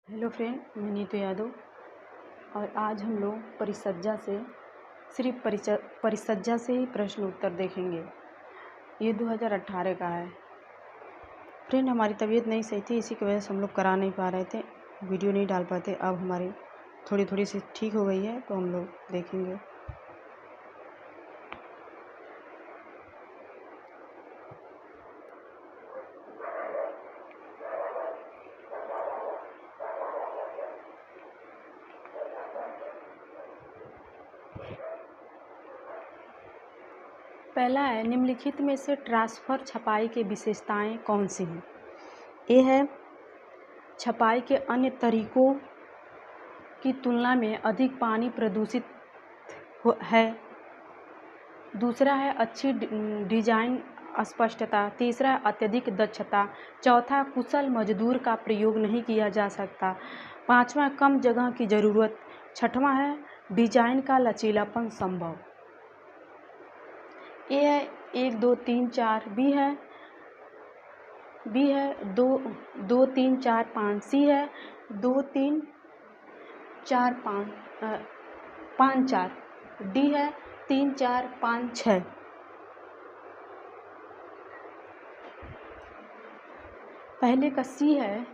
Hello friend, मैं नीतू यादव और आज हम लोग परिसज्जा से सिर्फ परिसज्जा से ही प्रश्न उत्तर देखेंगे। ये 2018 का है। फ्रेंड, हमारी तबीयत नहीं सही थी, इसी की वजह से हम लोग करा नहीं पा रहे थे, वीडियो नहीं डाल पाते। अब हमारी थोड़ी सी ठीक हो गई है तो हम लोग देखेंगे। पहला है, निम्नलिखित में से ट्रांसफ़र छपाई की विशेषताएं कौन सी हैं? ए है, छपाई के अन्य तरीकों की तुलना में अधिक पानी प्रदूषित है। दूसरा है अच्छी डिजाइन स्पष्टता। तीसरा है अत्यधिक दक्षता। चौथा, कुशल मजदूर का प्रयोग नहीं किया जा सकता। पांचवा, कम जगह की ज़रूरत। छठवां है डिजाइन का लचीलापन संभव। ए है 1 2 3 4। बी है 2 2 3 4 5। सी है 2 3 4 5 4। डी है 3 4 5 6। पहले का सी है,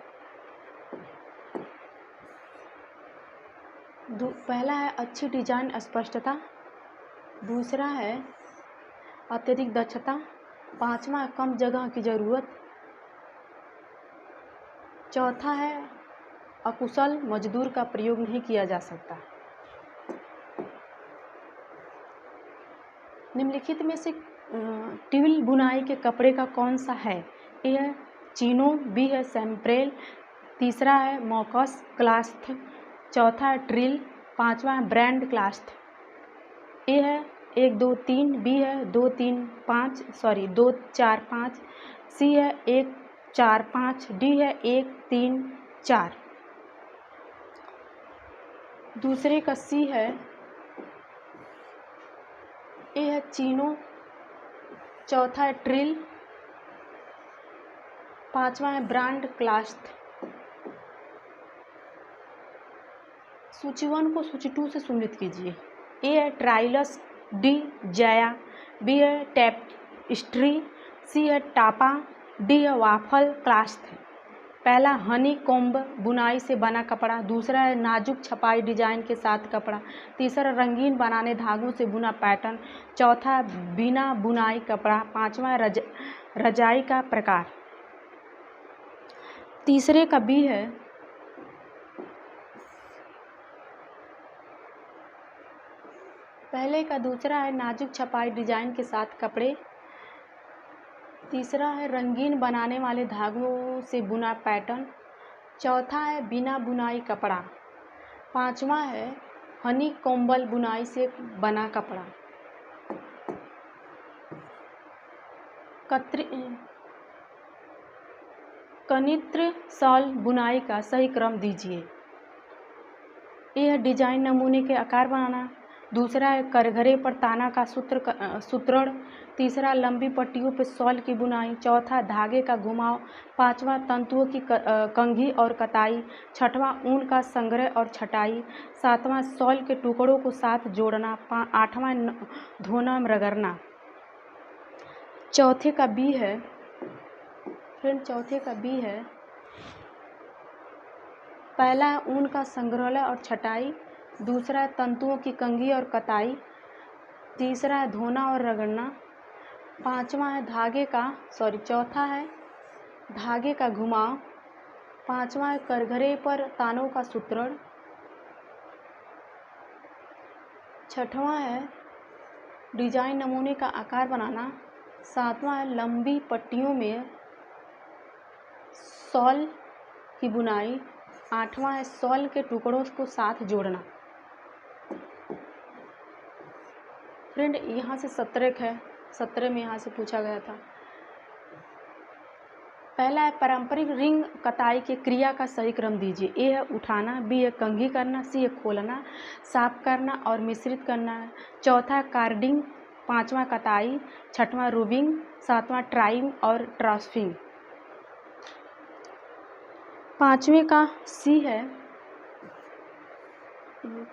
पहला है अच्छी डिजाइन स्पष्टता। दूसरा है अत्यधिक दक्षता। पांचवा है कम जगह की ज़रूरत। चौथा है अकुशल मजदूर का प्रयोग नहीं किया जा सकता। निम्नलिखित में से ट्विल बुनाई के कपड़े का कौन सा है? ए है चीनो। बी है सैम्प्रेल। तीसरा है मॉकस क्लास्थ। चौथा है ट्रिल। पांचवा है ब्रांड क्लास्थ। ए है 1 2 3। बी है 2 4 5। सी है 1 4 5। डी है 1 3 4। दूसरे का सी है, ए है चीनो। चौथा है ट्रिल। पांचवा है ब्रांड क्लास्थ। सूची 1 को सूची 2 से सुमिलित कीजिए। ए है ट्राइलस। डी जया। बी है टेपस्ट्री। सी है टापा। डी है वाफल क्लास्थ। पहला हनी कोम्ब बुनाई से बना कपड़ा। दूसरा है नाजुक छपाई डिजाइन के साथ कपड़ा। तीसरा रंगीन बनाने धागों से बुना पैटर्न। चौथा बिना बुनाई कपड़ा। पांचवा रजाई का प्रकार। तीसरे का बी है, पहले का दूसरा है नाजुक छपाई डिजाइन के साथ कपड़े। तीसरा है रंगीन बनाने वाले धागों से बुना पैटर्न। चौथा है बिना बुनाई कपड़ा। पांचवा है हनी कोम्बल बुनाई से बना कपड़ा। कनित्र शॉल बुनाई का सही क्रम दीजिए। ए है डिजाइन नमूने के आकार बनाना। दूसरा है करघरे पर ताना का सूत्रण। तीसरा लंबी पट्टियों पर शॉल की बुनाई। चौथा धागे का घुमाव। पांचवा तंतुओं की कंघी और कताई। छठवां ऊन का संग्रह और छटाई। सातवां शॉल के टुकड़ों को साथ जोड़ना। आठवां धोना रगड़ना। चौथे का बी है, फ्रेंड चौथे का बी है, पहला है ऊन का संग्रह और छटाई। दूसरा है तंतुओं की कंघी और कताई। तीसरा है धोना और रगड़ना। चौथा है धागे का घुमाव। पांचवा है करघरे पर तानों का सूत्रण। छठवां है डिजाइन नमूने का आकार बनाना। सातवां है लंबी पट्टियों में शॉल की बुनाई। आठवां है शॉल के टुकड़ों को साथ जोड़ना। फ्रेंड, यहाँ से 17 है, 17 में यहाँ से पूछा गया था। पहला है पारंपरिक रिंग कताई के क्रिया का सही क्रम दीजिए। ए है उठाना। बी है कंघी करना। सी है खोलना, साफ करना और मिश्रित करना। चौथा है कार्डिंग। पांचवा कताई। छठवां रूबिंग। सातवां ट्राइंग और ट्रांसफिंग। पाँचवें का सी है, ये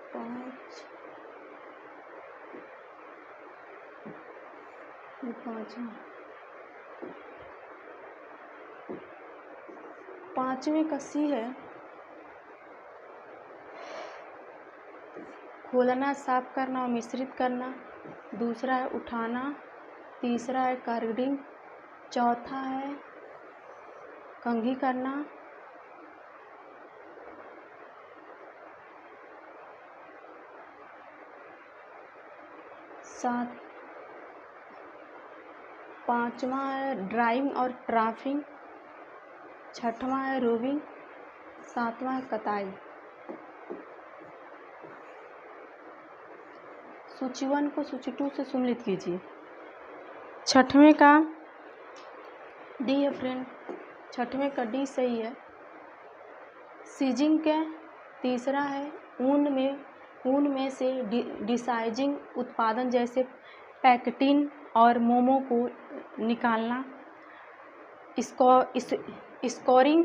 पाँचवें का सी है खोलना, साफ करना और मिश्रित करना। दूसरा है उठाना। तीसरा है कार्डिंग। चौथा है कंघी करना। पाँचवा है ड्राइंग और ट्राफिंग। छठवां है रोविंग। सातवां है कताई। सूची 1 को सूची 2 से सम्मिलित कीजिए। छठवें का डी है फ्रेंड, छठवें का डी सही है। सीजिंग के तीसरा है ऊन में से डिसाइजिंग उत्पादन जैसे पैकेटिन और मोमो को निकालना। स्कोरिंग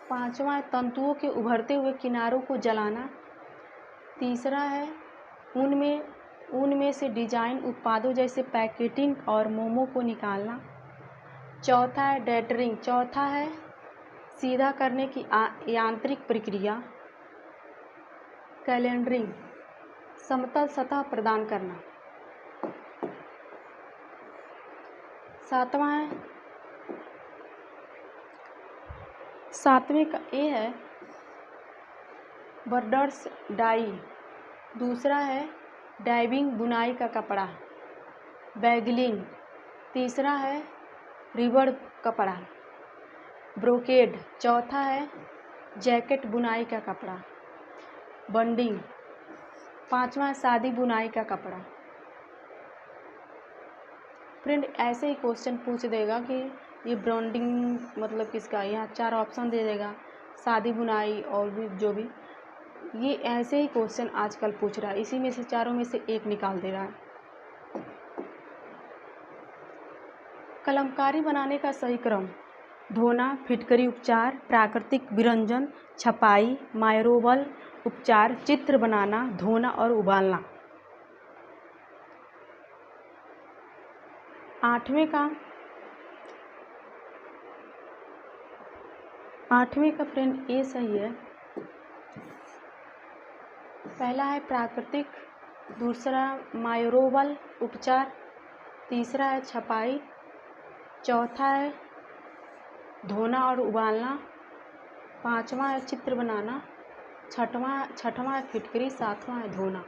पांचवा है तंतुओं के उभरते हुए किनारों को जलाना। तीसरा है ऊन में से डिजाइन उत्पादों जैसे पैकेटिंग और मोमो को निकालना। चौथा है डेटरिंग। चौथा है सीधा करने की यांत्रिक प्रक्रिया। कैलेंडरिंग समतल सतह प्रदान करना। सातवें का ए है बर्डर्स डाई। दूसरा है डाइविंग बुनाई का कपड़ा, बैगलिंग। तीसरा है रिबड़ कपड़ा, ब्रोकेड। चौथा है जैकेट बुनाई का कपड़ा, बंडिंग। पांचवा है शादी बुनाई का कपड़ा। फ्रेंड ऐसे ही क्वेश्चन पूछ देगा कि ये ब्रांडिंग मतलब किसका, यहाँ 4 ऑप्शन दे देगा, शादी बुनाई और भी जो भी। ये ऐसे ही क्वेश्चन आजकल पूछ रहा है, इसी में से चारों में से एक निकाल दे रहा है। कलमकारी बनाने का सही क्रम: धोना, फिटकरी उपचार, प्राकृतिक विरंजन, छपाई, मायरोबल उपचार, चित्र बनाना, धोना और उबालना। आठवें का फ्रेंड ए सही है। पहला है प्राकृतिक, दूसरा मायरोबल उपचार, तीसरा है छपाई, चौथा है धोना और उबालना, पांचवा है चित्र बनाना, छठवां है फिटकरी, सातवां है धोना।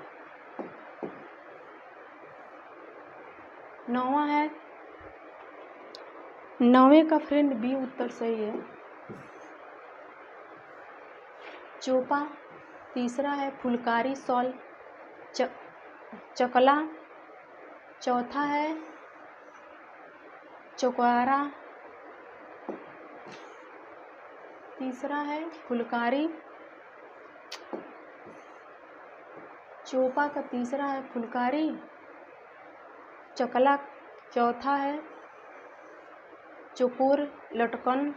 नौवें का फ्रेंड बी उत्तर सही है। चोपा, तीसरा है फुलकारी शॉल, चकला, चौथा है चौकारा, तीसरा है फुलकारी। चोपा का तीसरा है फुलकारी, चकला चौथा है, चकोर लटकन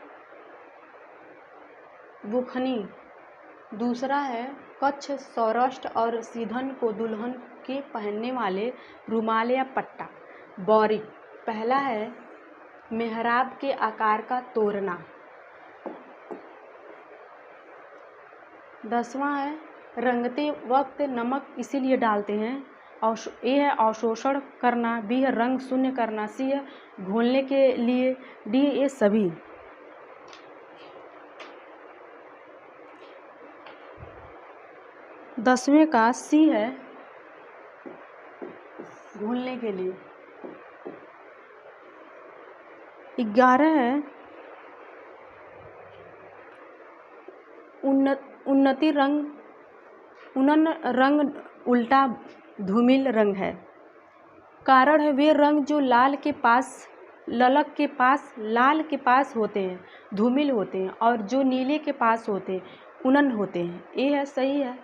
बुखनी दूसरा है, कच्छ सौराष्ट्र और सीधन को दुल्हन के पहनने वाले रुमाल या पट्टा, बौरिक। पहला है मेहराब के आकार का तोरना। 10वां है रंगते वक्त नमक इसीलिए डालते हैं। ए है अवशोषण करना, बी है रंग शून्य करना, सी है घोलने के लिए, डी ये सभी। दसवें का सी है घोलने के लिए। 11 है उन्नति रंग, उन्नन रंग उल्टा धूमिल रंग है। कारण है वे रंग जो लाल के पास लाल के पास होते हैं, धूमिल होते हैं, और जो नीले के पास होते हैं, उन्नन होते हैं। ए है सही है।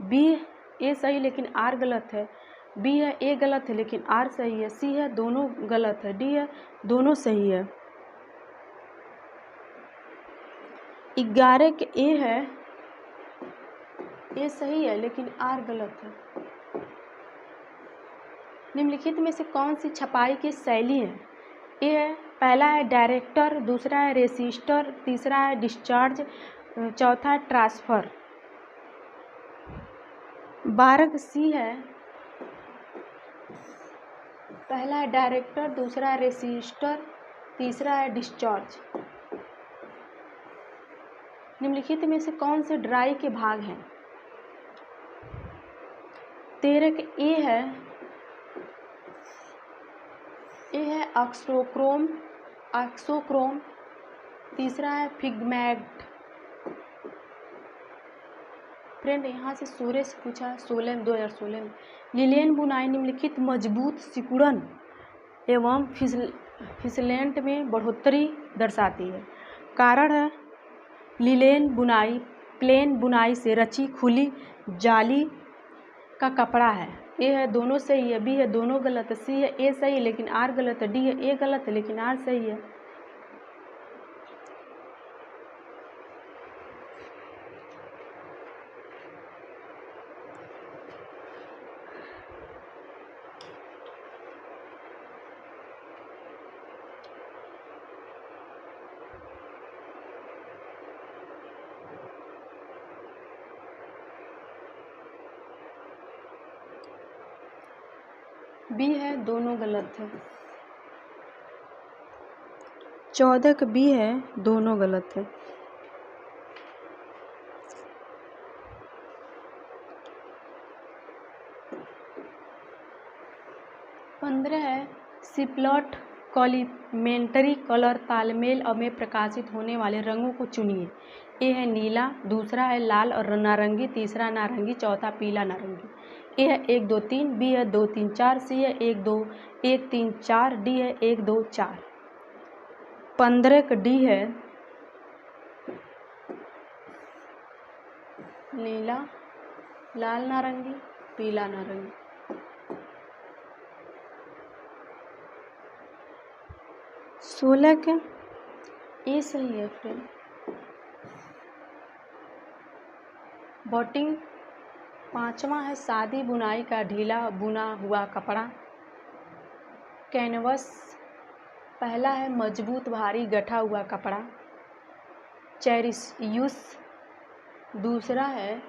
बी ए सही लेकिन आर गलत है। बी है ए गलत है लेकिन आर सही है, सी है दोनों गलत है, डी है दोनों सही है। 11 के ए है, ए सही है लेकिन आर गलत है। निम्नलिखित में से कौन सी छपाई की शैली है? ए है पहला है डायरेक्टर, दूसरा है रेसिस्टर, तीसरा है डिस्चार्ज, चौथा है ट्रांसफर। 12 सी है, पहला है डायरेक्टर, दूसरा है रेसिस्टर, तीसरा है डिस्चार्ज। निम्नलिखित में से कौन से ड्राई के भाग हैं? 13 के ए है, ए है ऑक्सोक्रोम, तीसरा है पिगमेंट। फ्रेंड यहाँ से 16 से पूछा, 2016 में। लिलेन बुनाई निम्नलिखित मजबूत सिकुड़न एवं फिसलेंट में बढ़ोतरी दर्शाती है। कारण है लिलेन बुनाई प्लेन बुनाई से रची खुली जाली का कपड़ा है। ए है दोनों सही है, बी है दोनों गलत है, सी है ए सही है लेकिन आर गलत है, डी है ए गलत है लेकिन आर सही है। बी है दोनों गलत है। 14 का बी है दोनों गलत है। 15 है सिप्लॉट कॉम्प्लीमेंट्री कलर तालमेल में प्रकाशित होने वाले रंगों को चुनिए। ए है नीला, दूसरा है लाल और नारंगी, तीसरा नारंगी, चौथा पीला नारंगी। ए है 1 2 3, बी है 2 3 4, सी है 1 2 1 3 4, डी है 1 2 4। 15 का डी है नीला, लाल नारंगी, पीला नारंगी। 16 के ए सही है फ्रेंड। बॉटिंग 5वां है सादी बुनाई का ढीला बुना हुआ कपड़ा। कैनवस पहला है मजबूत भारी गठा हुआ कपड़ा। चेरिस दूसरा है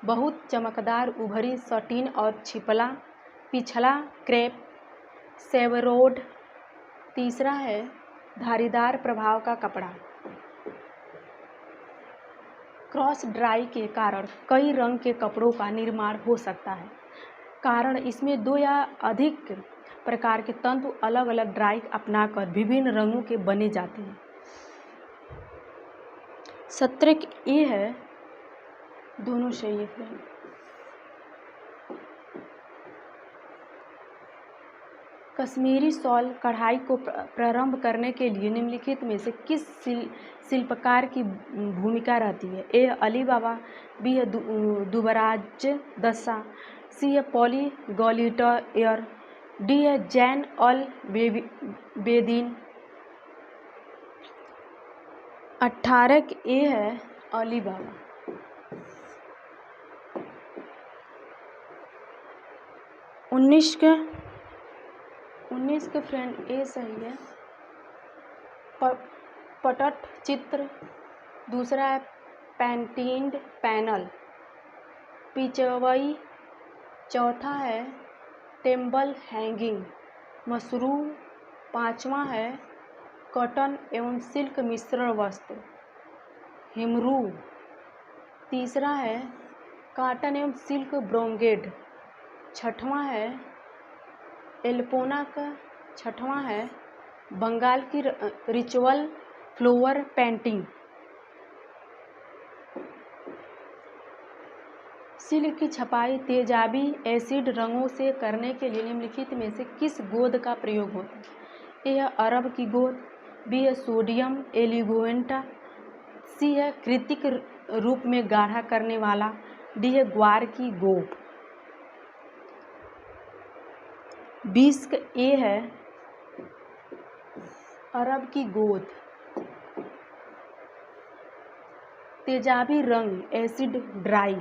बहुत चमकदार उभरी सटीन और पिछला क्रेप। सेवरोड तीसरा है धारीदार प्रभाव का कपड़ा। क्रॉस ड्राई के कारण कई रंग के कपड़ों का निर्माण हो सकता है। कारण इसमें 2 या अधिक प्रकार के तंतु अलग अलग ड्राई अपनाकर विभिन्न रंगों के बने जाते हैं। 17 ए है दोनों सही है फ्रेंड। कश्मीरी शॉल कढ़ाई को प्रारंभ करने के लिए निम्नलिखित में से किस शिल्पकार की भूमिका रहती है? ए अली बाबा, बी है दुबराज दस्सा, सी है पॉली गॉलिटर, डी है जैन अल बेदीन। 18 ए है अली बाबा। 19 का फ्रेंड ए सही है। पटट चित्र, दूसरा है पेंटिंड पैनल। पिचवई चौथा है टेम्बल हैंगिंग। मशरू 5वां है कॉटन एवं सिल्क मिश्रण वस्त्र। हिमरू तीसरा है कॉटन एवं सिल्क ब्रोंगेड। 6वां है एल्पोना का 6वां है बंगाल की रिचुअल फ्लावर पेंटिंग। सिल्क की छपाई तेजाबी एसिड रंगों से करने के लिए निम्नलिखित में से किस गोंद का प्रयोग होता है? ए है अरब की गोंद, बी है सोडियम एलिगोएंटा, सी है कृत्रिक रूप में गाढ़ा करने वाला, डी है ग्वार की गोप। 20 का ए है अरब की गोद। तेजाबी रंग एसिड ड्राई।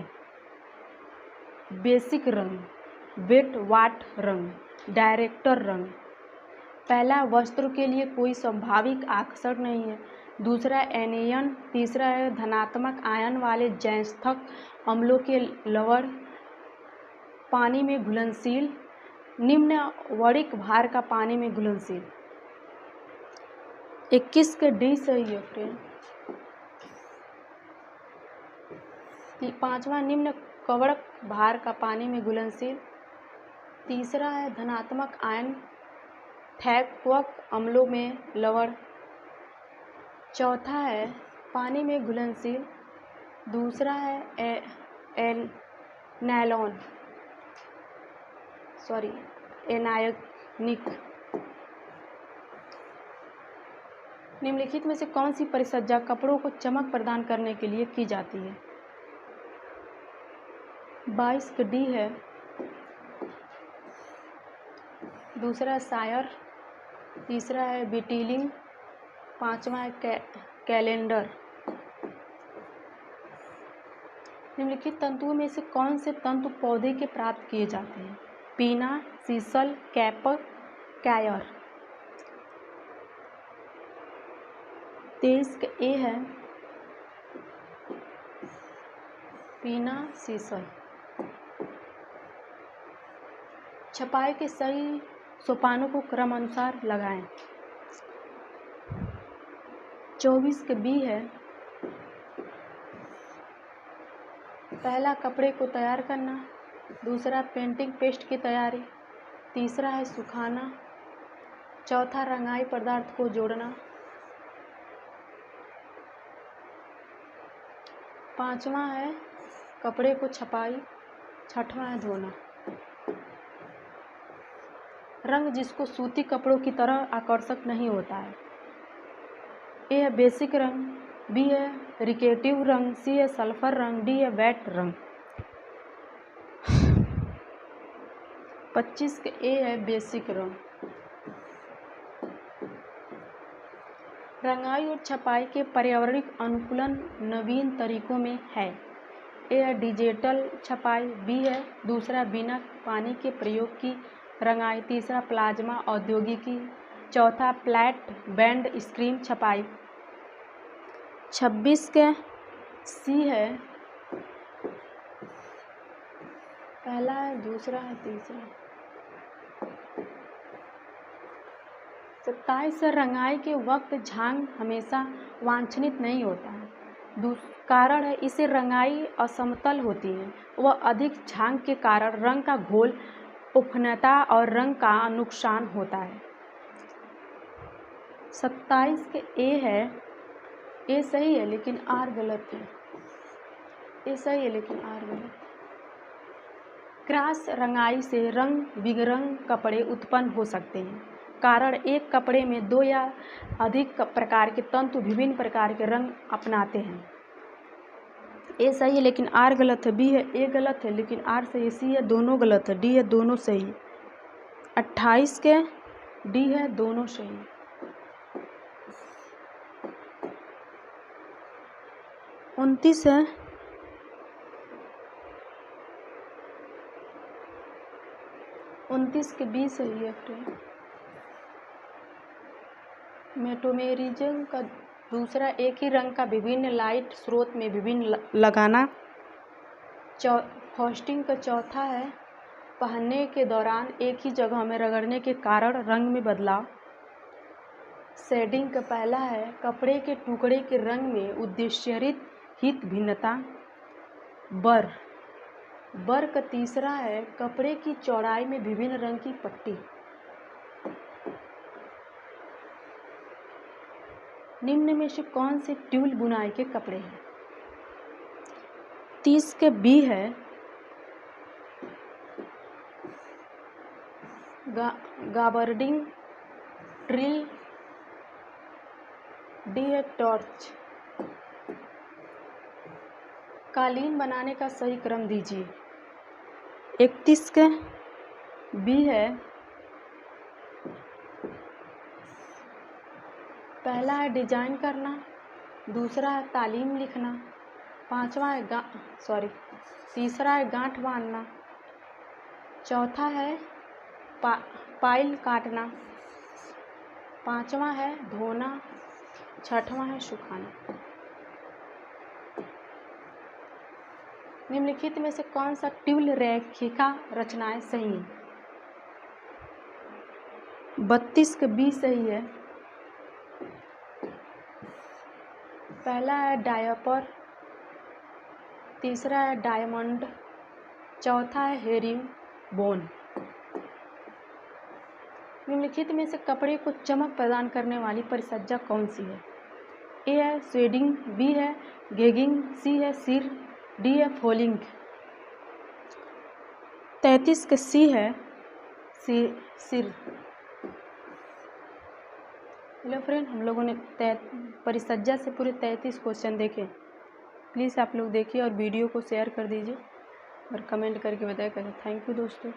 बेसिक रंग वेट वाट रंग। डायरेक्टर रंग। पहला, वस्त्र के लिए कोई स्वाभाविक आकर्षण नहीं है। दूसरा, एनियन। तीसरा है धनात्मक आयन वाले जैस्थक अम्लों के लवण पानी में घुलनशील। निम्न वणिक भार का पानी में घुलनशील। 21 का डी सही है फ्रेंड। पांचवा, निम्न कवक भार का पानी में घुलनशील। तीसरा है धनात्मक आयन थैक्वक अम्लों में लवण। चौथा है पानी में घुलनशील। दूसरा है एनायनिक। निम्नलिखित में से कौन सी परिसज्जा कपड़ों को चमक प्रदान करने के लिए की जाती है? 22 का डी है। दूसरा है सायर। तीसरा है बिटिलिंग। पांचवा है कैलेंडर। निम्नलिखित तंतुओं में से कौन से तंतु पौधे के प्राप्त किए जाते हैं? पीना, सीसल, कैपक, कायर। 23 का ए है पीना, सीसल। छपाई के सही सोपानों को क्रमानुसार लगाएं। 24 का बी है पहला, कपड़े को तैयार करना। दूसरा, पेंटिंग पेस्ट की तैयारी। तीसरा है सुखाना। चौथा, रंगाई पदार्थ को जोड़ना। पांचवा है कपड़े को छपाई। छठवां है धोना। रंग जिसको सूती कपड़ों की तरह आकर्षक नहीं होता है। ए है बेसिक रंग। बी है रिकेटिव रंग। सी है सल्फर रंग। डी है वेट रंग। 25 का ए है बेसिक रंग। रंगाई और छपाई के पर्यावरणिक अनुकूलन नवीन तरीकों में है। ए है डिजिटल छपाई। बी है दूसरा बिना पानी के प्रयोग की रंगाई। तीसरा प्लाज्मा औद्योगिकी। चौथा फ्लैट बैंड स्क्रीन छपाई। 26 का सी है पहला है, दूसरा है, तीसरा। 27 रंगाई के वक्त झांग हमेशा वांछनीय नहीं होता है। कारण है इसे रंगाई असमतल होती है। वह अधिक झांग के कारण रंग का घोल उफनता और रंग का नुकसान होता है। 27 के ए है। ए सही है लेकिन आर गलत है। ए सही है लेकिन आर गलत है। क्रॉस रंगाई से रंग बिरंग कपड़े उत्पन्न हो सकते हैं। कारण एक कपड़े में दो या अधिक प्रकार के तंतु विभिन्न प्रकार के रंग अपनाते हैं। ए सही है लेकिन आर गलत है। बी है ए गलत है लेकिन आर सही है। सी है दोनों गलत है। डी है दोनों सही है। 28 के डी है दोनों सही है। 29 है 29 के बी सही है फ्रेंड। मेटोमेरिज्म का दूसरा, एक ही रंग का विभिन्न लाइट स्रोत में विभिन्न लगाना। फ्रॉस्टिंग का चौथा है पहनने के दौरान एक ही जगह में रगड़ने के कारण रंग में बदलाव। शेडिंग का पहला है कपड़े के टुकड़े के रंग में उद्देश्यरित हित भिन्नता। बर का तीसरा है कपड़े की चौड़ाई में विभिन्न रंग की पट्टी। निम्न में से कौन से ट्यूल बुनाई के कपड़े हैं? 30 के बी है गाबर्डिंग ट्रिल। डी है टॉर्च। कालीन बनाने का सही क्रम दीजिए। 31 के बी है पहला है डिजाइन करना, दूसरा है तालीम लिखना, तीसरा है गांठ बांधना, चौथा है पाइल काटना, पांचवा है धोना, छठवां है सुखाना। निम्नलिखित में से कौन सा ट्यूल रेखिका रचनाएं सही है? 32 के बी सही है। पहला है डायपर, तीसरा है डायमंड, चौथा है हेरिंग बोन। निम्नलिखित में से कपड़े को चमक प्रदान करने वाली परिसज्जा कौन सी है? ए है शेडिंग, बी है गेगिंग, सी है सिर, डी है फोलिंग। 33 के सी है सिर। हेलो फ्रेंड, हम लोगों ने परिसज्जा से पूरे 33 क्वेश्चन देखे। प्लीज़ आप लोग देखिए और वीडियो को शेयर कर दीजिए और कमेंट करके बताइए। थैंक यू दोस्तों।